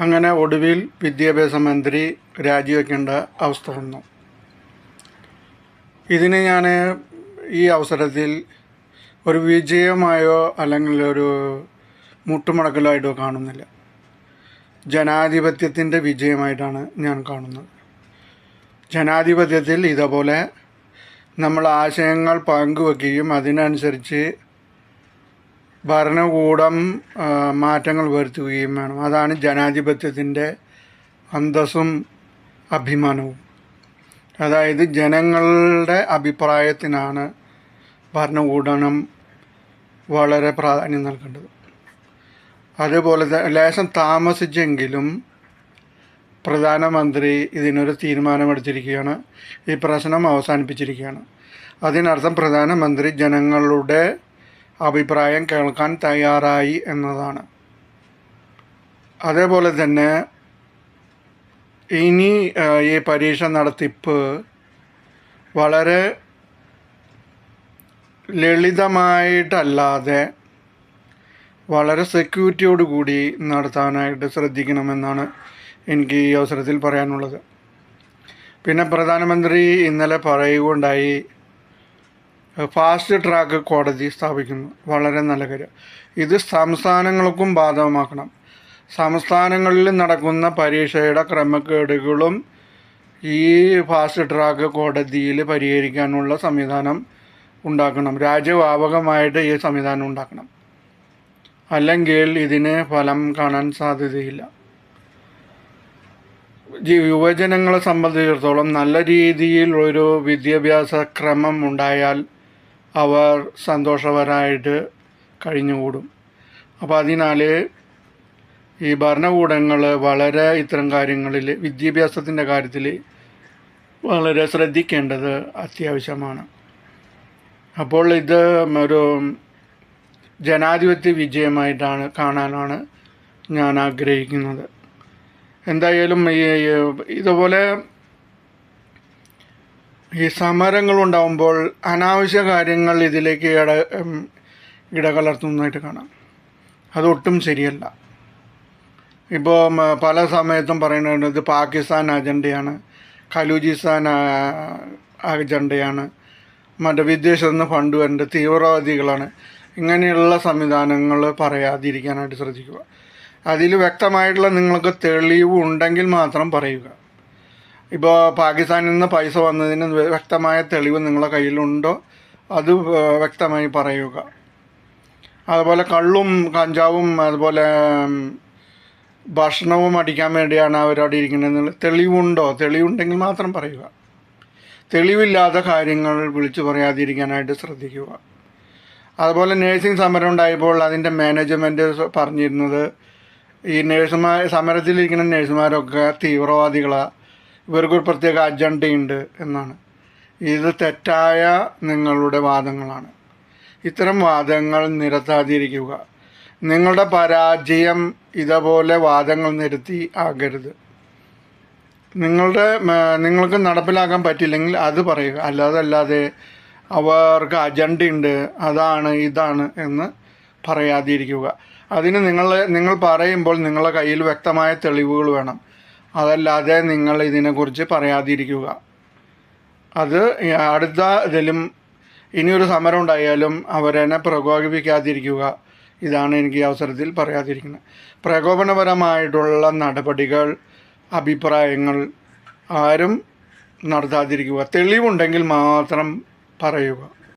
അങ്ങനെ ഒടുവിൽ വിദ്യാഭ്യാസ മന്ത്രി രാജിവെക്കേണ്ട അവസ്ഥ വന്നു. ഇതിന് ഞാൻ ഈ അവസരത്തിൽ ഒരു വിജയമായോ അല്ലെങ്കിൽ ഒരു മുട്ടുമടക്കലായിട്ടോ കാണുന്നില്ല. ജനാധിപത്യത്തിൻ്റെ വിജയമായിട്ടാണ് ഞാൻ കാണുന്നത്. ജനാധിപത്യത്തിൽ ഇതേപോലെ നമ്മൾ ആശയങ്ങൾ പങ്കുവെക്കുകയും അതിനനുസരിച്ച് ഭരണകൂടം മാറ്റങ്ങൾ വരുത്തുകയും വേണം. അതാണ് ജനാധിപത്യത്തിൻ്റെ അന്തസ്സും അഭിമാനവും. അതായത് ജനങ്ങളുടെ അഭിപ്രായത്തിനാണ് ഭരണകൂടം വളരെ പ്രാധാന്യം നൽകേണ്ടത്. അതുപോലെ ലേശം താമസിച്ചെങ്കിലും പ്രധാനമന്ത്രി ഇതിനൊരു തീരുമാനമെടുത്തിരിക്കുകയാണ്. ഈ പ്രശ്നം അവസാനിപ്പിച്ചിരിക്കുകയാണ്. അതിനർത്ഥം പ്രധാനമന്ത്രി ജനങ്ങളുടെ അഭിപ്രായം കേൾക്കാൻ തയ്യാറായി എന്നതാണ്. അതേപോലെ തന്നെ ഇനി ഈ പരീക്ഷ നടത്തിപ്പ് വളരെ ലളിതമായിട്ടല്ലാതെ വളരെ സെക്യൂരിറ്റിയോടുകൂടി നടത്താനായിട്ട് ശ്രദ്ധിക്കണമെന്നാണ് എനിക്ക് ഈ അവസരത്തിൽ പറയാനുള്ളത്. പിന്നെ പ്രധാനമന്ത്രി ഇന്നലെ പറയുകയുണ്ടായി, ഫാസ്റ്റ് ട്രാക്ക് കോടതി സ്ഥാപിക്കുന്നു. വളരെ നല്ല കാര്യം. ഇത് സംസ്ഥാനങ്ങൾക്കും ബാധകമാക്കണം. സംസ്ഥാനങ്ങളിൽ നടക്കുന്ന പരീക്ഷയുടെ ക്രമക്കേടുകളും ഈ ഫാസ്റ്റ് ട്രാക്ക് കോടതിയിൽ പരിഹരിക്കാനുള്ള സംവിധാനം ഉണ്ടാക്കണം. രാജ്യവ്യാപകമായിട്ട് ഈ സംവിധാനം ഉണ്ടാക്കണം. അല്ലെങ്കിൽ ഇതിന് ഫലം കാണാൻ സാധ്യതയില്ല. യുവജനങ്ങളെ സംബന്ധിച്ചിടത്തോളം നല്ല രീതിയിൽ ഒരു വിദ്യാഭ്യാസ ക്രമം ഉണ്ടായാൽ അവർ സന്തോഷകരമായിട്ട് കഴിഞ്ഞുകൂടും. അപ്പോൾ അതിനാൽ ഈ ഭരണകൂടങ്ങൾ വളരെ ഇത്തരം കാര്യങ്ങളിൽ വിദ്യാഭ്യാസത്തിൻ്റെ കാര്യത്തിൽ വളരെ ശ്രദ്ധിക്കേണ്ടത് അത്യാവശ്യമാണ്. അപ്പോൾ ഇത് ഒരു ജനാധിപത്യ വിജയമായിട്ടാണ് കാണാനാണ് ഞാൻ ആഗ്രഹിക്കുന്നത്. എന്തായാലും ഇതുപോലെ ഈ സമരങ്ങളുണ്ടാകുമ്പോൾ അനാവശ്യ കാര്യങ്ങൾ ഇതിലേക്ക് ഇടകലർത്തുന്നതായിട്ട് കാണാം. അതൊട്ടും ശരിയല്ല. ഇപ്പോൾ പല സമയത്തും പറയുന്നത് ഇത് പാകിസ്ഥാൻ അജണ്ടയാണ്, ഖലൂജിസ്ഥാൻ അജണ്ടയാണ്, മറ്റേ വിദേശത്തു നിന്ന് ഫണ്ട് വരുന്നത് തീവ്രവാദികളാണ്. ഇങ്ങനെയുള്ള സംവിധാനങ്ങൾ പറയാതിരിക്കാനായിട്ട് ശ്രദ്ധിക്കുക. അതിൽ വ്യക്തമായിട്ടുള്ള നിങ്ങൾക്ക് തെളിവ് ഉണ്ടെങ്കിൽ മാത്രം പറയുക. ഇപ്പോൾ പാകിസ്ഥാനിൽ നിന്ന് പൈസ വന്നതിന് വ്യക്തമായ തെളിവ് നിങ്ങളുടെ കയ്യിലുണ്ടോ അത് വ്യക്തമായി പറയുക. അതുപോലെ കള്ളും കഞ്ചാവും അതുപോലെ ഭക്ഷണവും അടിക്കാൻ വേണ്ടിയാണ് അവരവിടെ ഇരിക്കുന്നതെന്നുള്ള തെളിവുണ്ടെങ്കിൽ മാത്രം പറയുക. തെളിവില്ലാത്ത കാര്യങ്ങൾ വിളിച്ചു പറയാതിരിക്കാനായിട്ട് ശ്രദ്ധിക്കുക. അതുപോലെ നേഴ്സിംഗ് സമരം ഉണ്ടായപ്പോൾ അതിൻ്റെ മാനേജ്മെൻറ്റ് പറഞ്ഞിരുന്നത് ഈ സമരത്തിലിരിക്കുന്ന നേഴ്സുമാരൊക്കെ തീവ്രവാദികളാണ്, ഇവർക്കൊരു പ്രത്യേക അജണ്ടയുണ്ട് എന്നാണ്. ഇത് തെറ്റായ നിങ്ങളുടെ വാദങ്ങളാണ്. ഇത്തരം വാദങ്ങൾ നിരത്താതിരിക്കുക. നിങ്ങളുടെ പരാജയം ഇതേപോലെ വാദങ്ങൾ നിരത്തി ആകരുത്. നിങ്ങൾക്ക് നടപ്പിലാക്കാൻ പറ്റില്ലെങ്കിൽ അത് പറയുക. അല്ലാതെ അവർക്ക് അജണ്ടയുണ്ട്, അതാണ് ഇതാണ് എന്ന് പറയാതിരിക്കുക. അതിന് നിങ്ങൾ പറയുമ്പോൾ നിങ്ങളുടെ കയ്യിൽ വ്യക്തമായ തെളിവുകൾ വേണം. അതല്ലാതെ നിങ്ങൾ ഇതിനെക്കുറിച്ച് പറയാതിരിക്കുക. അത് അടുത്ത ഇതിലും ഇനിയൊരു സമരം ഉണ്ടായാലും അവരെന്നെ പ്രകോപിപ്പിക്കാതിരിക്കുക. ഇതാണ് എനിക്ക് ഈ അവസരത്തിൽ പറയാതിരിക്കുന്നത്. പ്രകോപനപരമായിട്ടുള്ള നടപടികൾ, അഭിപ്രായങ്ങൾ ആരും നടത്താതിരിക്കുക. തെളിവുണ്ടെങ്കിൽ മാത്രം പറയുക.